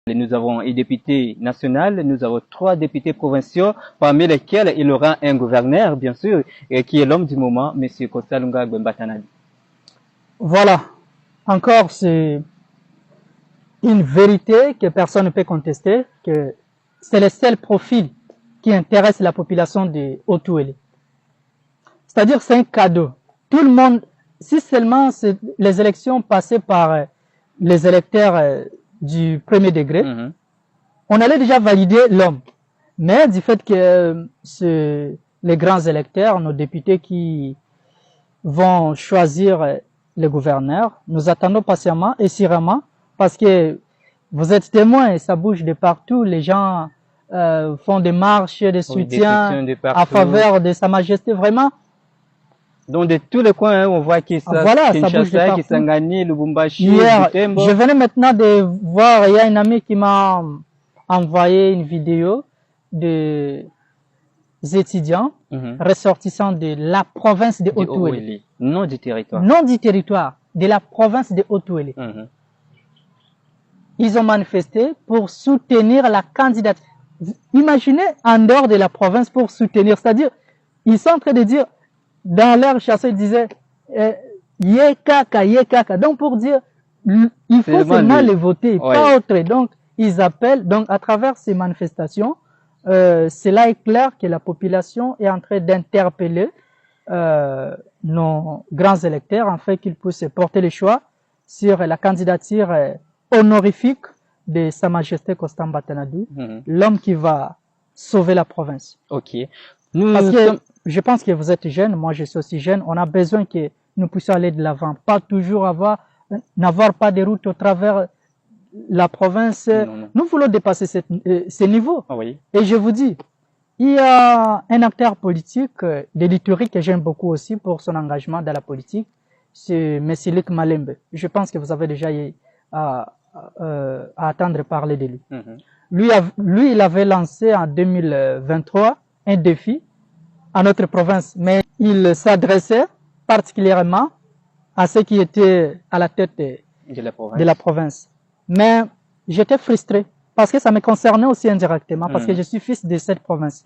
Nous avons un député national, nous avons 3 députés provinciaux, parmi lesquels il y aura un gouverneur, bien sûr, qui est l'homme du moment, M. Costa Lunga Gbembatanadi. Voilà, encore c'est une vérité que personne ne peut contester, que c'est le seul profil qui intéresse la population de Haut-Ouélé. C'est-à-dire c'est un cadeau. Tout le monde, si seulement les élections passées par les électeurs du premier degré, on allait déjà valider l'homme. Mais du fait que les grands électeurs, nos députés qui vont choisir le gouverneur, nous attendons patiemment et sereinement parce que vous êtes témoins et ça bouge de partout. Les gens font des marches de soutien à faveur de Sa Majesté, vraiment. Donc de tous les coins, on voit qu'il Kinshasa, Kisangani, Lubumbashi, Butembo. Je venais maintenant de voir, il y a une amie qui m'a envoyé une vidéo des étudiants ressortissants de la province de Haut-Ouélé. Non du territoire. Non du territoire, de la province de Haut-Ouélé. Ils ont manifesté pour soutenir la candidature. Imaginez en dehors de la province pour soutenir, c'est-à-dire, ils sont en train de dire, dans leur chasseur, ils disaient, Yekaka, Yekaka. Donc, pour dire, il faut seulement les voter, pas autre. Donc, ils appellent, donc, à travers ces manifestations, cela est clair que la population est en train d'interpeller nos grands électeurs, en fait, qu'ils puissent porter le choix sur la candidature honorifique de Sa Majesté Costa Mbatanadu, l'homme qui va sauver la province. Ok. Parce que je pense que vous êtes jeune, moi je suis aussi jeune, on a besoin que nous puissions aller de l'avant, pas toujours n'avoir pas de route au travers la province. Non. Nous voulons dépasser ce niveau. Et je vous dis, il y a un acteur politique de l'Ituri que j'aime beaucoup aussi pour son engagement dans la politique, c'est M. Luc Malembe. Je pense que vous avez déjà à attendre parler de lui. Lui, il avait lancé en 2023 un défi à notre province, mais il s'adressait particulièrement à ceux qui étaient à la tête de la province. Mais j'étais frustré parce que ça me concernait aussi indirectement, parce que je suis fils de cette province.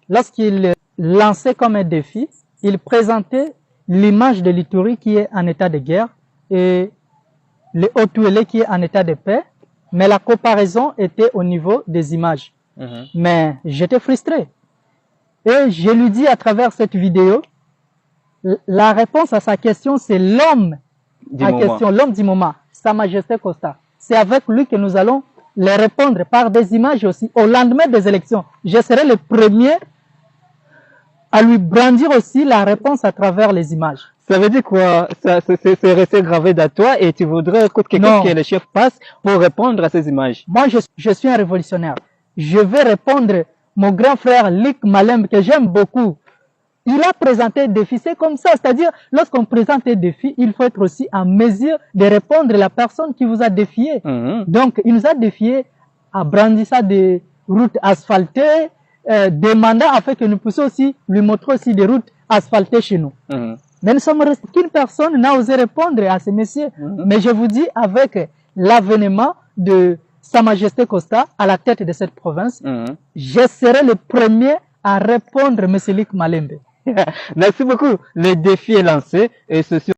Lorsqu'il lançait comme un défi, il présentait l'image de l'Ituri qui est en état de guerre et le Haut-Ouélé qui est en état de paix, mais la comparaison était au niveau des images. Mais j'étais frustré. Et je lui dis à travers cette vidéo, la réponse à sa question, c'est l'homme l'homme du moment, Sa Majesté Costa. C'est avec lui que nous allons les répondre par des images aussi. Au lendemain des élections, je serai le premier à lui brandir aussi la réponse à travers les images. Ça veut dire quoi? C'est resté gravé dans toi et tu voudrais que quelqu'un que le chef passe pour répondre à ces images? Moi, je suis un révolutionnaire. Je vais répondre. Mon grand frère Luc Malembe, que j'aime beaucoup, il a présenté un défi. C'est comme ça. C'est-à-dire, lorsqu'on présente un défi, il faut être aussi en mesure de répondre à la personne qui vous a défié. Donc, il nous a défié à brandir ça des routes asphaltées, demandant afin que nous puissions aussi lui montrer aussi des routes asphaltées chez nous. Mais nous sommes restés qu'une personne n'a osé répondre à ces messieurs. Mais je vous dis, avec l'avènement de Sa Majesté Costa à la tête de cette province, je serai le premier à répondre, M. Luc Malembe. Merci beaucoup. Le défi est lancé et ceci